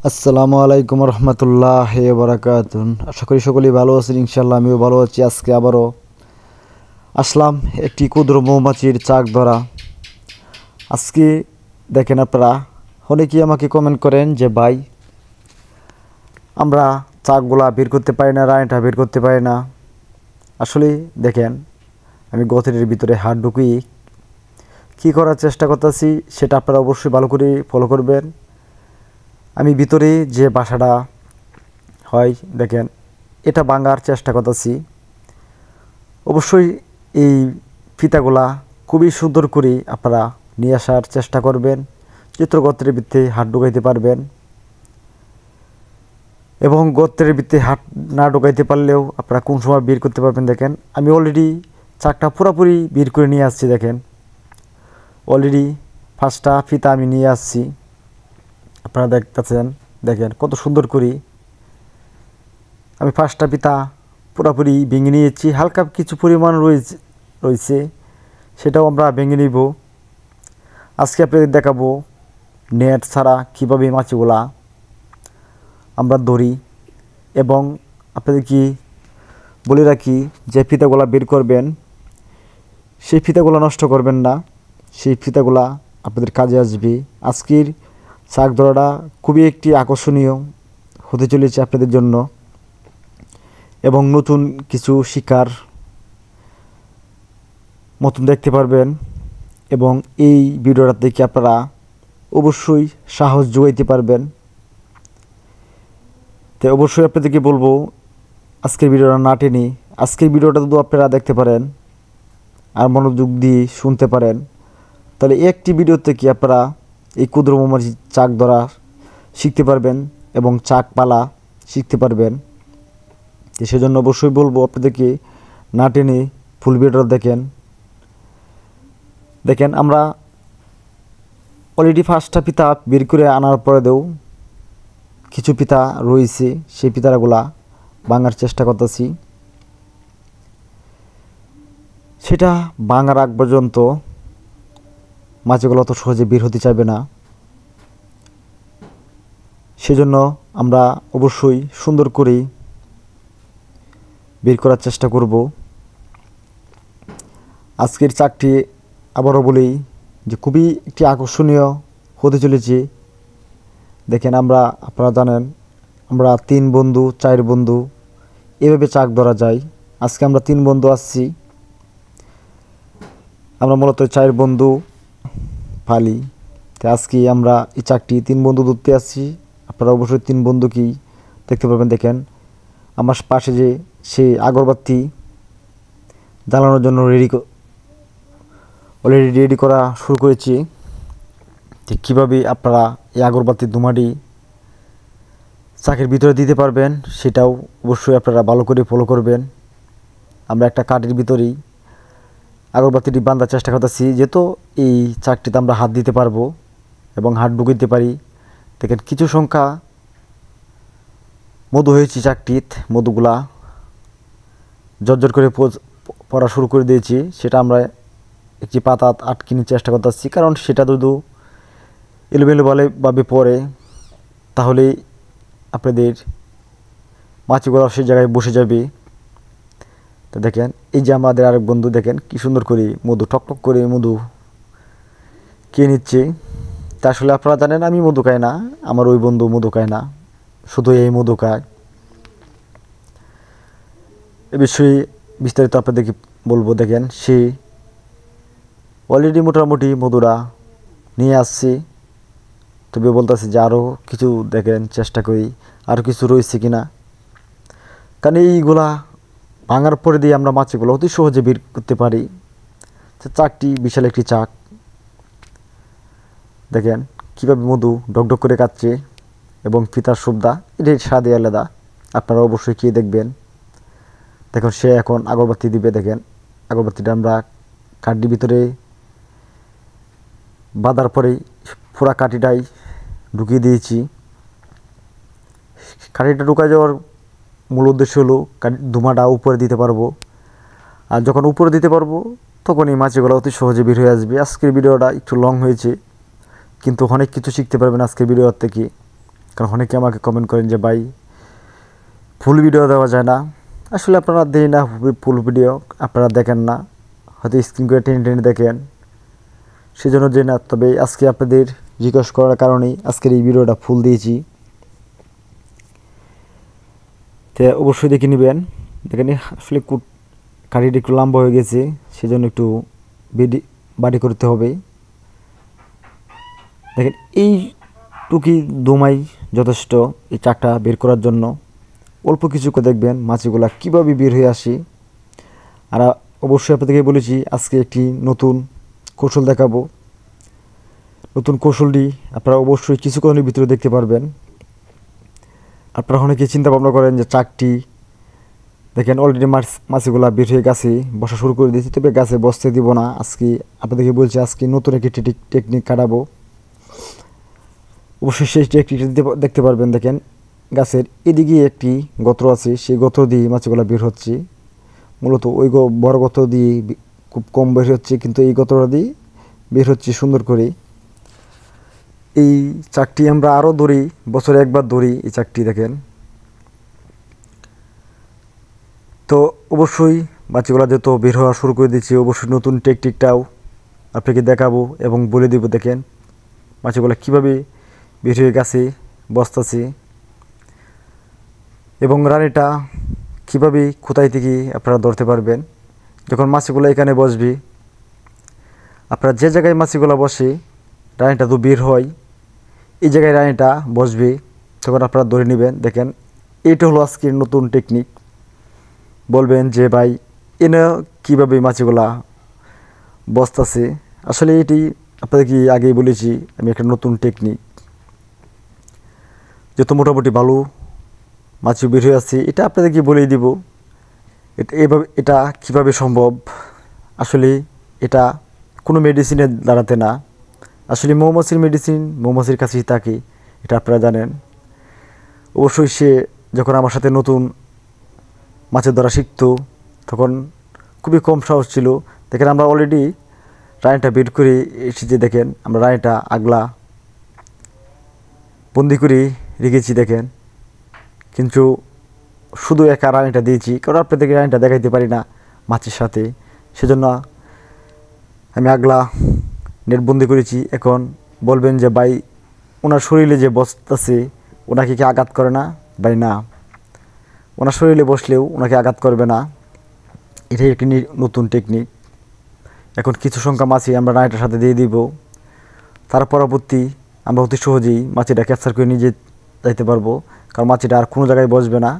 আসসালামু আলাইকুম রহমতুল্লাহি ওয়া বারাকাতুহু। আশা করি সকলেই ভালো আছেন। ইনশাআল্লাহ আমিও ভালো আছি। আজকে আবারও আসলাম একটি ক্ষুদ্র মৌমাছির চাক ধরা। আজকে দেখেন, আপনারা অনেকেই আমাকে কমেন্ট করেন যে ভাই, আমরা চাকগুলা বের করতে পারি না, রানিটা বের করতে পারি না। আসলে দেখেন, আমি গথের ভিতরে হাত ঢুকিয়ে কী করার চেষ্টা করতেছি সেটা আপনারা অবশ্যই ভালো করে ফলো করবেন। আমি ভিতরে যে বাসাটা হয় দেখেন, এটা ভাঙার চেষ্টা করতেছি। অবশ্যই এই ফিতাগুলা খুবই সুন্দর করে আপনারা নিয়ে আসার চেষ্টা করবেন, চিত্রগত্রের ভিত্তি হাত ঢুকাইতে পারবেন। এবং গর্তের ভিত্তি হাত না ঢুকাইতে পারলেও আপনারা কোন সময় বের করতে পারবেন। দেখেন, আমি অলরেডি চাকটা পুরোপুরি বের করে নিয়ে আসছি। দেখেন, অলরেডি ফার্স্টটা ফিতা আমি নিয়ে আসছি। আপনারা দেখতেছেন, দেখেন কত সুন্দর করে আমি ফার্স্টটা ফিতা পুরোপুরি ভেঙে নিয়েছি। হালকা কিছু পরিমাণ রয়েছে, সেটাও আমরা ভেঙে নিব। আজকে আপনাদের দেখাবো নেট ছাড়া কীভাবে মাছগুলা আমরা ধরি। এবং আপনাদের কি বলে রাখি, যে ফিতাগুলা বের করবেন সেই ফিতাগুলা নষ্ট করবেন না, সেই ফিতাগুলা আপনাদের কাজে আসবে। আজকের চাক ধরাটা খুবই একটি আকর্ষণীয় হতে চলেছে আপনাদের জন্য, এবং নতুন কিছু শিকার মতন দেখতে পারবেন। এবং এই ভিডিওটা দেখে আপনারা অবশ্যই সাহস যোগাইতে পারবেন। তো অবশ্যই আপনাদেরকে বলবো, আজকের ভিডিওটা না টেনে আজকের ভিডিওটা যদি আপনারা দেখতে পারেন আর মনোযোগ দিয়ে শুনতে পারেন, তাহলে একটি ভিডিও থেকে আপনারা এই ক্ষুদ্র মৌমাছি চাক ধরা শিখতে পারবেন এবং চাক পালা শিখতে পারবেন। তো সেজন্য অবশ্যই বলবো আপনাদেরকে না টেনে ফুল ভিডিওটা দেখেন। আমরা অলরেডি ফার্স্টটা পিতা বের করে আনার পরেও কিছু পিতা রয়েছে, সেই পিতাগুলা ভাঙার চেষ্টা করতেছি। সেটা ভাঙার আগ পর্যন্ত মাছগুলো অত সহজে বের হতে চাইবে না। সেজন্য আমরা অবশ্যই সুন্দর করে বের করার চেষ্টা করব। আজকের চাকটি আবারও বলি যে খুবই একটি আকর্ষণীয় হতে চলেছে। দেখেন, আপনারা জানেন আমরা 3 বন্ধু 4 বন্ধু এভাবে চাক ধরা যায়। আজকে আমরা 3 বন্ধু আসছি। আমরা মূলত 4 বন্ধু পালি। তো আজকে আমরা এই চাকটি 3 বন্ধু ধরতে আসছি। আপনারা অবশ্যই 3 বন্ধুকেই দেখতে পাবেন। দেখেন, আমার পাশে যে সেই আগরবাতি জ্বালানোর জন্য অলরেডি রেডি করা শুরু করেছি। ঠিক কীভাবে আপনারা এই আগরবাতির ধোঁয়াটি চাকের ভিতরে দিতে পারবেন সেটাও অবশ্যই আপনারা ভালো করে ফলো করবেন। আমরা একটা কাঠের ভিতরেই আগরবাতিটি বাঁধার চেষ্টা করতেছি, যেহেতু এই চাকটিতে আমরা হাত দিতে পারবো এবং হাত ঢুকিতে পারি। দেখেন, কিছু সংখ্যা মধু হয়েছে চাকটিত, মধুগুলা জর্জর করে পড়া শুরু করে দিয়েছি। সেটা আমরা একটি পাতা আটকে নিয়ে চেষ্টা করতেছি, কারণ সেটা যদি এলোমেলোভাবে পড়ে তাহলে আপনাদের মাছগুলো সেই জায়গায় বসে যাবে। তো দেখেন, এই যে আমাদের আরেক বন্ধু দেখেন কি সুন্দর করে মধু টকটক করে মধু খেয়ে নিচ্ছে। তা আসলে আপনারা জানেন আমি মধু খাই না, আমার ওই বন্ধু মধু খায় না, শুধু এই মধু খায়। এ বিষয়ে বিস্তারিত আপনাদেরকে বলবো। দেখেন, সে অলরেডি মোটামুটি মধুরা নিয়ে আসছে। তবে বলতেছে যে আরও কিছু দেখেন চেষ্টা করি, আরও কিছু রয়েছে কিনা। কারণ এইগুলা ভাঙার পরে দিয়ে আমরা মাছগুলো অতি সহজে বের করতে পারি। চাকটি বিশাল একটি চাক। দেখেন কীভাবে মধু ডকডক করে কাটছে এবং ফিতার সুবিধা এটির স্বাদই আলাদা। আপনারা অবশ্যই খেয়ে দেখবেন। দেখুন, সে এখন আগরবাতি দিবে। দেখেন, আগরবাতিটা আমরা কাঠির ভিতরে বাঁধার পরেই পুরা কাঠিটাই ঢুকিয়ে দিয়েছি। কাঠিটা ঢুকায় যাওয়ার মূল উদ্দেশ্য হলো ধোঁয়াটা উপরে দিতে পারবো, আর যখন উপরে দিতে পারবো তখন এই মাছগুলো অতি সহজে বের হয়ে আসবে। আজকের ভিডিওটা একটু লং হয়েছে, কিন্তু অনেক কিছু শিখতে পারবেন আজকের ভিডিওর থেকে। কারণ অনেকে আমাকে কমেন্ট করেন যে ভাই ফুল ভিডিও দেওয়া যায় না। আসলে আপনারা দেই না ফুল ভিডিও, আপনারা দেখেন না, হয়তো স্ক্রিন করে টেনে টেনে দেখেন, সেজন্য যে না। তবে আজকে আপনাদের জিজ্ঞেস করার কারণেই আজকের এই ভিডিওটা ফুল দিয়েছি, তো অবশ্যই দেখে নেবেন। দেখেন আসলে কাঠিটা একটু লম্বা হয়ে গেছে, সেজন্য একটু বাড়ি করতে হবে। দেখেন এই টুকি দমাই যথেষ্ট এই চাকটা বের করার জন্য। অল্প কিছু করে দেখবেন মাছিগুলা কীভাবে বের হয়ে আসে। আর অবশ্যই আপনাদেরকে বলেছি আজকে একটি নতুন কৌশল দেখাবো। নতুন কৌশলটি আপনারা অবশ্যই কিছুক্ষণের ভিতরে দেখতে পারবেন। আপনারা অনেকে চিন্তা ভাবনা করেন যে চাকটি দেখেন অলরেডি মাছিগুলা বের হয়ে গাছে বসা শুরু করে দিয়েছি, তবে গাছে বসতে দিব না। আজকে আপনাদেরকে বলছি আজকে নতুন একটি টেকনিক কাটাবো। অবশ্যই সেই টেকনিকটা দেখতে পারবেন। দেখেন গাছের এদিকে একটি গর্ত আছে, সেই গর্ত দিয়ে মাছগুলো বের হচ্ছে। মূলত ওই বড় গর্ত দিয়ে খুব কম বের হচ্ছে, কিন্তু এই গর্তটা দিয়ে বের হচ্ছে সুন্দর করে। এই চাকটি আমরা আরও ধরি, বছরে একবার ধরি এই চাকটি। দেখেন তো অবশ্যই মাছগুলো যেহেতু বের হওয়া শুরু করে দিচ্ছি, অবশ্যই নতুন টেকনিকটাও আপনাকে দেখাবো এবং বলে দেবো। দেখেন মাছগুলো কীভাবে বের হয়ে গেছে বসতেছে, এবং রানীটা কীভাবে কোথায় থেকে আপনারা ধরতে পারবেন। যখন মাছিগুলো এখানে বসবে, আপনারা যে জায়গায় মাছিগুলো বসে রানীটা তো বের হয়, এই জায়গায় রানীটা বসবে, তখন আপনারা ধরে নেবেন। দেখেন এইটা হলো আজকের নতুন টেকনিক। বলবেন যে ভাই এনে কীভাবে মাছিগুলা বসতেছে। আসলে এটি আপনাদেরকে আগেই বলেছি আমি একটা নতুন টেকনিক, যত মোটামুটি ভালো মাছি বের হয়ে আসছে এটা আপনাদেরকে বলেই দিব। এটা কীভাবে সম্ভব। আসলে এটা কোনো মেডিসিনের দাঁড়াতে না, আসলে মৌমাছির মেডিসিন মৌমাছির কাছেই থাকে, এটা আপনারা জানেন। অবশ্যই সে যখন আমার সাথে নতুন মাছের ধরা শিখতো তখন খুবই কম সাহস ছিল। দেখেন আমরা অলরেডি রানীটা বের করে এসেছি। দেখেন আমরা রানীটা আগলা বন্দি করে রেখেছি। দেখেন কিন্তু শুধু একা রানীটা দিয়েছি, কারণ আপনাদেরকে রানীটা দেখাইতে পারি না মাছের সাথে, সেজন্য আমি আগলা নেটবন্দি করেছি। এখন বলবেন যে ভাই ওনার শরীরে যে বসতেছে ওনাকে কি আঘাত করে না? ভাই না, ওনার শরীরে বসলেও ওনাকে আঘাত করবে না। এটাই একটি নতুন টেকনিক। এখন কিছু সংখ্যা মাছি আমরা রানীটার সাথে দিয়ে দিব, তার পরবর্তী আমরা অতি সহজেই মাছিটা ক্যাপচার করে নিয়ে যাইতে পারবো। কারণ মাছিটা আর কোনো জায়গায় বসবে না,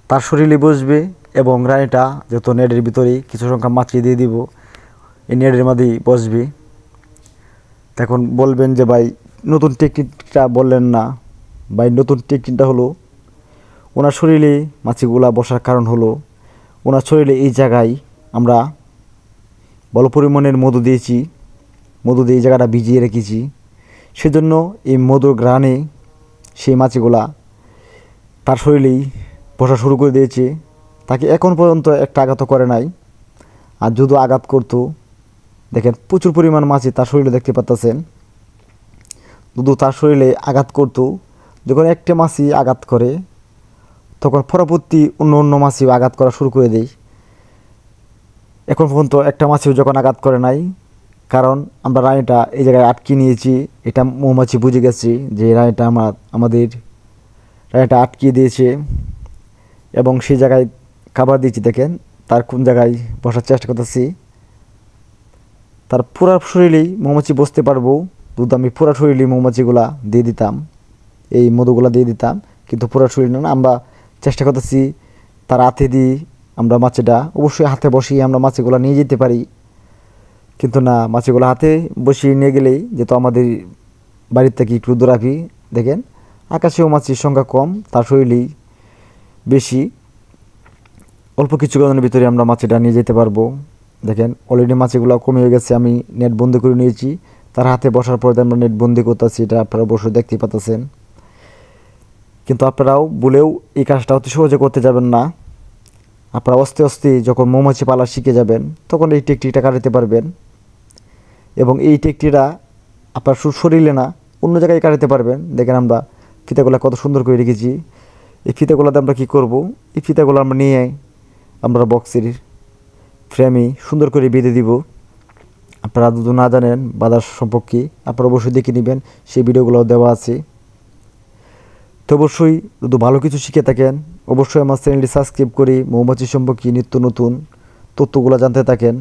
তার শরীরে বসবে। এবং রানীটা যেহেতু নেটের ভিতরেই কিছু সংখ্যা মাছি দিয়ে দিব, এই নেটের মধ্যেই বসবে। এখন বলবেন যে ভাই নতুন টেকনিকটা বললেন না। ভাই নতুন টেকনিকটা হলো ওনার শরীরে মাছিগুলা বসার কারণ হলো ওনার শরীরে এই জায়গায় আমরা ভালো পরিমাণের মধু দিয়েছি, মধু দিয়ে এই জায়গাটা ভিজিয়ে রেখেছি। সেজন্য এই মধুর ঘ্রাণে সেই মাছিগুলা তার শরীরেই বসা শুরু করে দিয়েছে। তাকে এখন পর্যন্ত একটা আঘাত করে নাই। আর যদি আঘাত করতো, দেখেন প্রচুর পরিমাণ মাছি তার শরীরে দেখতে পাচ্ছেন। যদি তার শরীরে আঘাত করতো, যখন একটা মাছি আঘাত করে তখন পরবর্তী অন্য অন্য মাছিও আঘাত করা শুরু করে দেয়। এখন পর্যন্ত একটা মাছিও যখন আঘাত করে নাই, কারণ আমরা রানীটা এই জায়গায় আটকে নিয়েছি। এটা মৌমাছি বুঝে গেছি যে রানীটা আমাদের রানীটা আটকিয়ে দিয়েছে, এবং সেই জায়গায় খাবার দিয়েছি। দেখেন তার কোন জায়গায় বসার চেষ্টা করতেছি, তার পুরা শরীরেই মৌমাছি বসতে পারবো। যদি আমি পুরা শরীরে মৌমাছিগুলা দিয়ে দিতাম, এই মধুগুলা দিয়ে দিতাম, কিন্তু পুরা শরীর না, আমরা চেষ্টা করতেছি তার হাতে দিয়ে আমরা মাছিটা অবশ্যই হাতে বসিয়ে আমরা মাছিগুলা নিয়ে যেতে পারি। কিন্তু না, মাছিগুলো হাতে বসিয়ে নিয়ে গেলেই যেহেতু আমাদের বাড়ির থেকে একটু দূরাভি। দেখেন আকাশেও মাছির সংখ্যা কম, তার শরীরেই বেশি। অল্প কিছুক্ষণের ভিতরে আমরা মাছিটা নিয়ে যেতে পারবো। দেখেন অলরেডি মাছিগুলো কমে গেছে, আমি নেট বন্দি করে নিয়েছি। তার হাতে বসার পরে আমরা নেট বন্দি করতেছি, এটা আপনারা অবশ্যই দেখতেই পাচ্ছেন। কিন্তু আপনারাও বলেও এই কাজটা অতি সহজে করতে যাবেন না। আপনারা আস্তে আস্তে যখন মৌমাছি পালা শিখে যাবেন তখন এই টেকনিকটা কাটাতে পারবেন। এবং এই টেকনিকটা আপনার শরীরে না অন্য জায়গায় কাটাতে পারবেন। দেখেন আমরা ফিতাগুলো কত সুন্দর করে রেখেছি। এই ফিতাগুলোতে আমরা কী করব, এই ফিতাগুলো আমরা নিয়ে আমরা বক্সের ফ্রেমে সুন্দর করে বেঁধে দিব। আপনারা যদি না জানেন বাঁধার সম্পর্কে আপনারা অবশ্যই দেখে নেবেন, সেই ভিডিওগুলো দেওয়া আছে। তো অবশ্যই যদি ভালো কিছু শিখে থাকেন অবশ্যই আমার চ্যানেলটি সাবস্ক্রাইব করে মৌমাছি সম্পর্কে নিত্য নতুন তথ্যগুলো জানতে থাকেন।